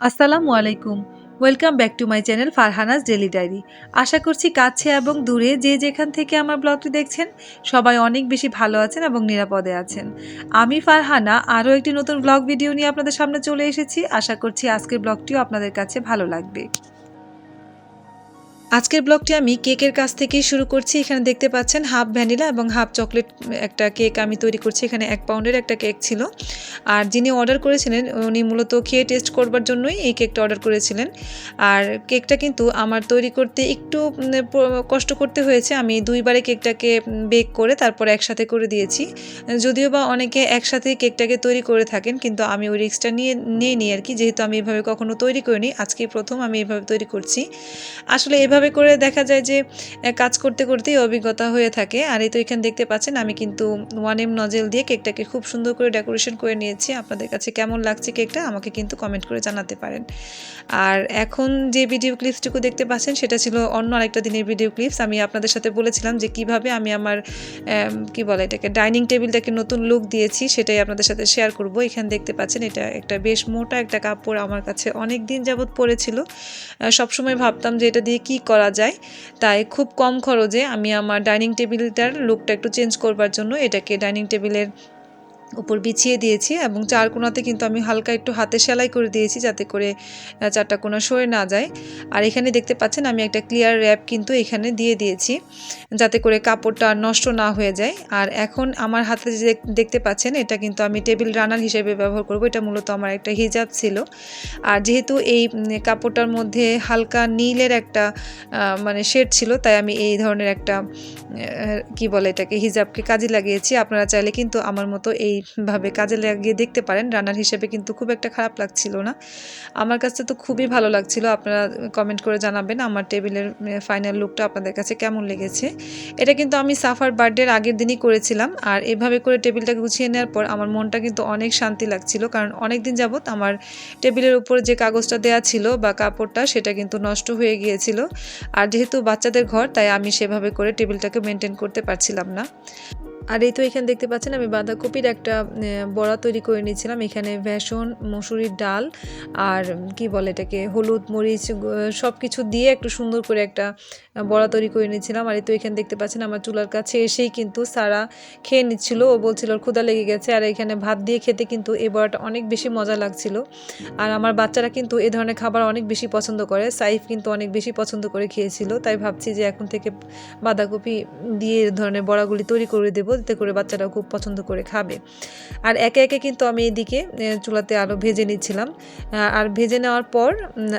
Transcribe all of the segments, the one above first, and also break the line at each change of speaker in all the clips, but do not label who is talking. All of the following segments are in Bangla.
আসসালামু আলাইকুম। Welcome back to my channel Farhana's daily diary. আশা করছি কাছে এবং দূরে যে যেখান থেকে আমার ব্লগটি দেখছেন সবাই অনেক বেশি ভালো আছেন এবং নিরাপদে আছেন। আমি ফারহানা আরও একটি নতুন ব্লগ ভিডিও নিয়ে আপনাদের সামনে চলে এসেছি। আশা করছি আজকের ব্লগটিও আপনাদের কাছে ভালো লাগবে। আজকের ব্লগটি আমি কেকের কাছ থেকেই শুরু করছি। এখানে দেখতে পাচ্ছেন হাফ ভ্যানিলা এবং হাফ চকলেট একটা কেক আমি তৈরি করছি। এখানে 1 পাউন্ডের একটা কেক ছিল। আর যিনি অর্ডার করেছিলেন উনি মূলত খেয়ে টেস্ট করবার জন্যই এই কেকটা অর্ডার করেছিলেন। আর কেকটা কিন্তু আমার তৈরি করতে একটু কষ্ট করতে হয়েছে। আমি 2 বারে কেকটাকে বেক করে তারপর একসাথে করে দিয়েছি। যদিও বা অনেকে একসাথেই কেকটাকে তৈরি করে থাকেন, কিন্তু আমি ওই রিস্কটা নিইনি আর কি। যেহেতু আমি এভাবে কখনো তৈরি করিনি, আজকেই প্রথম আমি এভাবে তৈরি করছি। আসলে এভাবে করে দেখা যায় যে কাজ করতে করতেই অভিজ্ঞতা হয়ে থাকে। আর এই তো এখানে দেখতে পাচ্ছেন আমি কিন্তু 1M নজেল দিয়ে কেকটাকে খুব সুন্দর করে ডেকোরেশন করে নিয়েছি। আপনাদের কাছে কেমন লাগছে কেকটা আমাকে কিন্তু কমেন্ট করে জানাতে পারেন। আর এখন যে ভিডিও ক্লিপসটুকু দেখতে পাচ্ছেন সেটা ছিল অন্য আরেকটা দিনের ভিডিও ক্লিপস। আমি আপনাদের সাথে বলেছিলাম যে কিভাবে আমি আমার কি বলে এটাকে ডাইনিং টেবিলটাকে নতুন লুক দিয়েছি, সেটাই আপনাদের সাথে শেয়ার করব। এখানে দেখতে পাচ্ছেন এটা একটা বেশ মোটা একটা কাপড়, আমার কাছে অনেক দিন যাবত পড়েছিল। সবসময় ভাবতাম যে এটা দিয়ে কি করা যায়, তাই খুব কম খরচে আমি আমার ডাইনিং টেবিলটার লুকটা একটু চেঞ্জ করবার জন্য এটাকে ডাইনিং টেবিলের উপর বিছিয়ে দিয়েছি এবং 4 কোণাতে কিন্তু আমি হালকা একটু হাতে সেলাই করে দিয়েছি যাতে করে 4টা কোণা সরে না যায়। আর এখানে দেখতে পাচ্ছেন আমি একটা ক্লিয়ার র্যাপ কিন্তু এখানে দিয়ে দিয়েছি যাতে করে কাপড়টা নষ্ট না হয়ে যায়। আর এখন আমার হাতে যে দেখতে পাচ্ছেন এটা কিন্তু আমি টেবিল রানার হিসেবে ব্যবহার করব। এটা মূলত আমার একটা হিজাব ছিল। আর যেহেতু এই কাপড়টার মধ্যে হালকা নীলের একটা মানে শেড ছিল, তাই আমি এই ধরনের একটা কি বলে এটাকে হিজাবকে কাজে লাগিয়েছি। আপনারা চাইলে কিন্তু আমার মতো এইভাবে কাজে লাগিয়ে দেখতে পারেন। রান্নার হিসেবে কিন্তু খুব একটা খারাপ লাগছিল না। আমার কাছে তো খুবই ভালো লাগছিল। আপনারা কমেন্ট করে জানাবেন আমার টেবিলের ফাইনাল লুকটা আপনাদের কাছে কেমন লেগেছে। এটা কিন্তু আমি সাফার বার্থডের আগের দিনই করেছিলাম। আর এভাবে করে টেবিলটাকে গুছিয়ে নেওয়ার পর আমার মনটা কিন্তু অনেক শান্তি লাগছিল, কারণ অনেক দিন যাবত আমার টেবিলের উপরে যে কাগজটা দেওয়া ছিল বা কাপড়টা সেটা কিন্তু নষ্ট হয়ে গিয়েছিল। আর যেহেতু বাচ্চাদের ঘর, তাই আমি সেভাবে করে টেবিলটাকে মেনটেন করতে পারছিলাম না। আর এই তো এখানে দেখতে পাচ্ছেন আমি বাঁধাকপির একটা বড়া তৈরি করে নিয়েছিলাম। এখানে বেসন, মসুরির ডাল আর কি বলে এটাকে হলুদ, মরিচ সব কিছু দিয়ে একটু সুন্দর করে একটা বড়া তৈরি করে নিয়েছিলাম। আর এই তো এখানে দেখতে পাচ্ছেন আমার চুলার কাছে এসেই কিন্তু সারা খেয়ে নিচ্ছিল। ও বলছিল ওর ক্ষুধা লেগে গেছে। আর এখানে ভাত দিয়ে খেতে কিন্তু এই বড়াটা অনেক বেশি মজা লাগছিল। আর আমার বাচ্চারা কিন্তু এই ধরনের খাবার অনেক বেশি পছন্দ করে। সাইফ কিন্তু অনেক বেশি পছন্দ করে খেয়েছিল। তাই ভাবছি যে এখন থেকে বাঁধাকপি দিয়ে এই ধরনের বড়াগুলি তৈরি করে দেবো, যাতে করে বাচ্চারা খুব পছন্দ করে খাবে। আর একে একে কিন্তু আমি এদিকে চুলাতে আরও ভেজে নিচ্ছিলাম। আর ভেজে নেওয়ার পর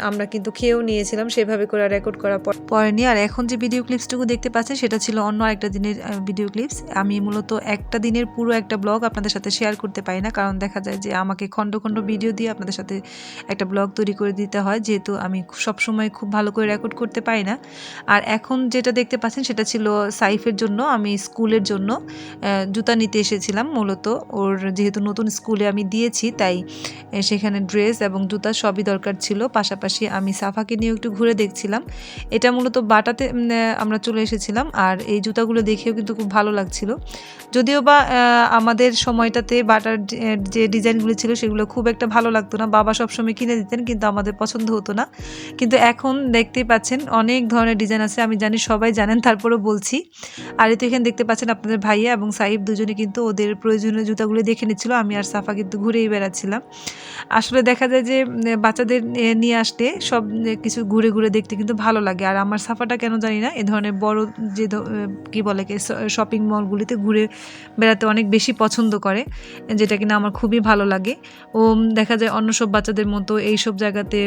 আমরা কিন্তু খেয়েও নিয়েছিলাম। সেভাবে করে রেকর্ড করার পরেনি। আর এখন যে ভিডিও ক্লিপসটুকু দেখতে পাচ্ছেন সেটা ছিল অন্য আরেকটা দিনের ভিডিও ক্লিপস। আমি মূলত একটা দিনের পুরো একটা ব্লগ আপনাদের সাথে শেয়ার করতে পারি না, কারণ দেখা যায় যে আমাকে খণ্ড খণ্ড ভিডিও দিয়ে আপনাদের সাথে একটা ব্লগ তৈরি করে দিতে হয়, যেহেতু আমি সবসময় খুব ভালো করে রেকর্ড করতে পারি না। আর এখন যেটা দেখতে পাচ্ছেন সেটা ছিল সাইফের জন্য আমি স্কুলের জন্য জুতা নিতে এসেছিলাম। মূলত ওর যেহেতু নতুন স্কুলে আমি দিয়েছি, তাই সেখানে ড্রেস এবং জুতা সবই দরকার ছিল। পাশাপাশি আমি সাফাকে নিয়েও একটু ঘুরে দেখছিলাম। এটা মূলত বাটাতে আমরা চলে এসেছিলাম। আর এই জুতাগুলো দেখেও কিন্তু খুব ভালো লাগছিল। যদিও বা আমাদের সময়টাতে বাটার যে ডিজাইনগুলো ছিল সেগুলো খুব একটা ভালো লাগতো না। বাবা সবসময় কিনে দিতেন, কিন্তু আমাদের পছন্দ হতো না। কিন্তু এখন দেখতেই পাচ্ছেন অনেক ধরনের ডিজাইন আছে। আমি জানি সবাই জানেন, তারপরেও বলছি। আর এই তো এখানে দেখতে পাচ্ছেন আপনাদের ভাইয়া এবং সাইফ দুজনে কিন্তু ওদের প্রয়োজনীয় জুতাগুলো দেখে নিচ্ছিল। আমি আর সাফা কিন্তু ঘুরেই বেড়াচ্ছিলাম। আসলে দেখা যায় যে বাচ্চাদের নিয়ে আসলে সব কিছু ঘুরে ঘুরে দেখতে কিন্তু ভালো লাগে। আর আমার সাফাটা কেন জানি না এ ধরনের বড় যে কি বলে শপিং মলগুলিতে ঘুরে বেড়াতে অনেক বেশি পছন্দ করে, যেটা কিনা আমার খুবই ভালো লাগে। ও দেখা যায় অন্য সব বাচ্চাদের মতো এইসব জায়গাতে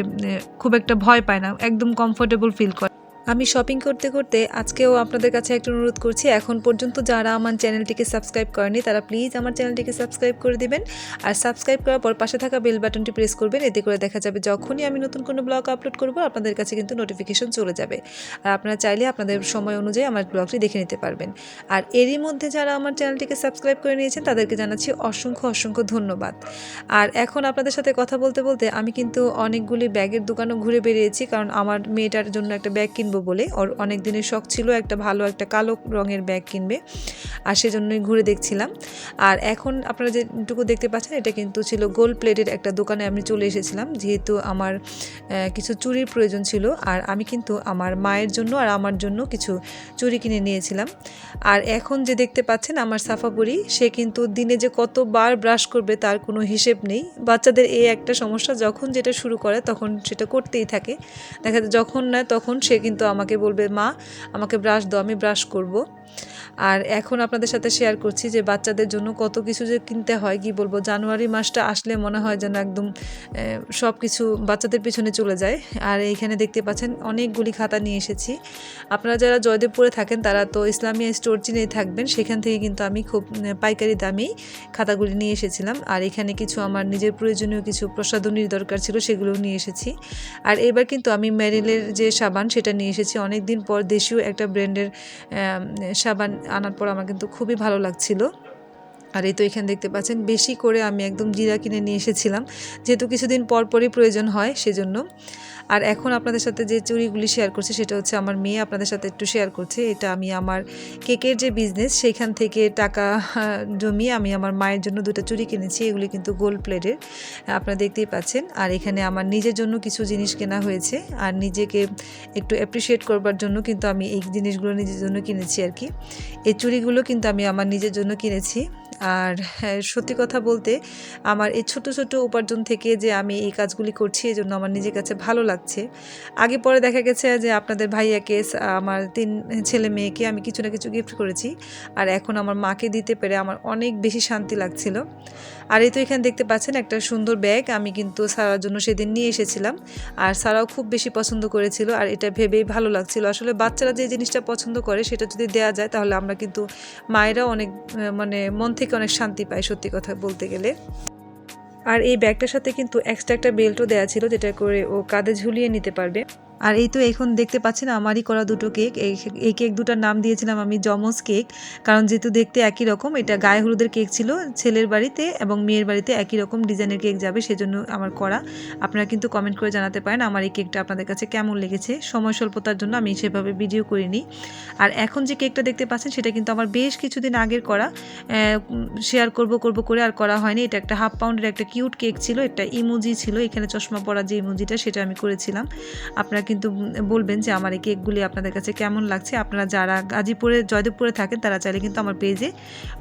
খুব একটা ভয় পায় না, একদম কমফোর্টেবল ফিল করে। আমি শপিং করতে করতে আজকেও আপনাদের কাছে একটা অনুরোধ করছি, এখন পর্যন্ত যারা আমার চ্যানেলটিকে সাবস্ক্রাইব করেনি তারা প্লিজ আমার চ্যানেলটিকে সাবস্ক্রাইব করে দিবেন। আর সাবস্ক্রাইব করার পর পাশে থাকা বেল বাটনটি প্রেস করবেন। এতে করে দেখা যাবে যখনই আমি নতুন কোনো ব্লগ আপলোড করব আপনাদের কাছে কিন্তু নোটিফিকেশন চলে যাবে। আর আপনারা চাইলে আপনাদের সময় অনুযায়ী আমার ব্লগটি দেখে নিতে পারবেন। আর এরই মধ্যে যারা আমার চ্যানেলটিকে সাবস্ক্রাইব করে নিয়েছেন তাদেরকে জানাচ্ছি অসংখ্য অসংখ্য ধন্যবাদ। আর এখন আপনাদের সাথে কথা বলতে বলতে আমি কিন্তু অনেকগুলি ব্যাগের দোকানও ঘুরে বেরিয়েছি, কারণ আমার মেয়েটার জন্য একটা ব্যাগ কিনবো কিনবো বলে। ওর অনেক দিনের শখ ছিল একটা ভালো একটা কালো রঙের ব্যাগ কিনবে, আর সেজন্যই ঘুরে দেখছিলাম। আর এখন আপনারা যেটুকু দেখতে পাচ্ছেন এটা কিন্তু ছিল গোল্ড প্লেটের একটা দোকানে আমি চলে এসেছিলাম, যেহেতু আমার কিছু চুড়ির প্রয়োজন ছিল। আর আমি কিন্তু আমার মায়ের জন্য আর আমার জন্য কিছু চুড়ি কিনে নিয়েছিলাম। আর এখন যে দেখতে পাচ্ছেন আমার সাফাপুরি, সে কিন্তু দিনে যে কতবার ব্রাশ করবে তার কোনো হিসেব নেই। বাচ্চাদের এই একটা সমস্যা, যখন যেটা শুরু করে তখন সেটা করতেই থাকে। দেখা যায় যখন না তখন সে কিন্তু আমাকে বলবে, মা আমাকে ব্রাশ দাও, আমি ব্রাশ করব। আর এখন আপনাদের সাথে শেয়ার করছি যে বাচ্চাদের জন্য কত কিছু যে কিনতে হয়, কি বলবো। জানুয়ারি মাসটা আসলে মনে হয় যেন একদম সব কিছু বাচ্চাদের পিছনে চলে যায়। আর এইখানে দেখতে পাচ্ছেন অনেকগুলি খাতা নিয়ে এসেছি। আপনারা যারা জয়দেবপুরে থাকেন তারা তো ইসলামিয়া স্টোর চিনেই থাকবেন, সেখান থেকে কিন্তু আমি খুব পাইকারি দামেই খাতাগুলি নিয়ে এসেছিলাম। আর এখানে কিছু আমার নিজের প্রয়োজনীয় কিছু প্রসাধনীর দরকার ছিল, সেগুলোও নিয়ে এসেছি। আর এবার কিন্তু আমি মেরিলের যে সাবান সেটা নিয়ে এসেছি। অনেক দিন পর দেশীয় একটা ব্র্যান্ডের সাবান আনার পর আমার কিন্তু খুবই ভালো লাগছিল। আর এই তো এখানে দেখতে পাচ্ছেন বেশি করে আমি একদম জিরা কিনে নিয়ে এসেছিলাম, যেহেতু কিছুদিন পর পরই প্রয়োজন হয় সেজন্য। আর এখন আপনাদের সাথে যে চুড়িগুলি শেয়ার করছি সেটা হচ্ছে আমার মেয়ে আপনাদের সাথে একটু শেয়ার করছে। এটা আমি আমার কেকের যে বিজনেস সেইখান থেকে টাকা জমিয়ে আমি আমার মায়ের জন্য 2টা চুড়ি কিনেছি। এগুলি কিন্তু গোল্ড প্লেটের, আপনারা দেখতেই পাচ্ছেন। আর এখানে আমার নিজের জন্য কিছু জিনিস কেনা হয়েছে, আর নিজেকে একটু অ্যাপ্রিসিয়েট করবার জন্য কিন্তু আমি এই জিনিসগুলো নিজের জন্য কিনেছি আর কি। এই চুড়িগুলো কিন্তু আমি আমার নিজের জন্য কিনেছি। আর সত্যি কথা বলতে আমার এই ছোট ছোট উপার্জন থেকে যে আমি এই কাজগুলি করছি, এই জন্য আমার নিজের কাছে ভালো লাগছে। আগে পরে দেখা গেছে যে আপনাদের ভাইয়াকে, আমার 3 ছেলে মেয়েকে আমি কিছু না কিছু গিফট করেছি, আর এখন আমার মাকে দিতে পেরে আমার অনেক বেশি শান্তি লাগছিল। আর এই তো এখানে দেখতে পাচ্ছেন একটা সুন্দর ব্যাগ আমি কিন্তু সারার জন্য সেদিন নিয়ে এসেছিলাম, আর সারাও খুব বেশি পছন্দ করেছিল। আর এটা ভেবেই ভালো লাগছিল, আসলে বাচ্চারা যে জিনিসটা পছন্দ করে সেটা যদি দেওয়া যায় তাহলে আমরা কিন্তু মায়েরাও অনেক মানে মন থেকে অনেক শান্তি পাই, সত্যি কথা বলতে গেলে। আর এই ব্যাগটার সাথে কিন্তু এক্সট্রা একটা বেল্টও দেওয়া ছিল, যেটা করে ও কাঁধে ঝুলিয়ে নিতে পারবে। আর এই তো এখন দেখতে পাচ্ছেন আমারই করা 2টো কেক। এই কেক 2টার নাম দিয়েছিলাম আমি যমজ কেক, কারণ যেহেতু দেখতে একই রকম। এটা গায়ে হলুদের কেক ছিল, ছেলের বাড়িতে এবং মেয়ের বাড়িতে একই রকম ডিজাইনের কেক যাবে সেজন্য আমার করা। আপনারা কিন্তু কমেন্ট করে জানাতে পারেন আমার এই কেকটা আপনাদের কাছে কেমন লেগেছে। সময় স্বল্পতার জন্য আমি সেভাবে ভিডিও করিনি। আর এখন যে কেকটা দেখতে পাচ্ছেন সেটা কিন্তু আমার বেশ কিছুদিন আগের করা, শেয়ার করব করে আর করা হয়নি। এটা একটা 1/2 পাউন্ডের একটা কিউট কেক ছিল, একটা ইমোজি ছিল, এখানে চশমা পরা যে ইমোজিটা সেটা আমি করেছিলাম। আপনারা কিন্তু বলবেন যে আমার এই কেকগুলি আপনাদের কাছে কেমন লাগছে। আপনারা যারা গাজীপুরে জয়দেবপুরে থাকেন তারা চাইলে কিন্তু আমার পেজে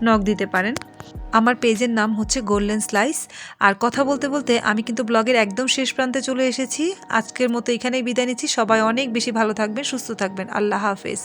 নক দিতে পারেন। আমার পেজের নাম হচ্ছে গোল্ডেন স্লাইস। আর কথা বলতে বলতে আমি কিন্তু ব্লগের একদম শেষ প্রান্তে চলে এসেছি। আজকের মতো এখানেই বিদায় নিচ্ছি। সবাই অনেক বেশি ভালো থাকবেন, সুস্থ থাকবেন। আল্লাহ হাফেজ।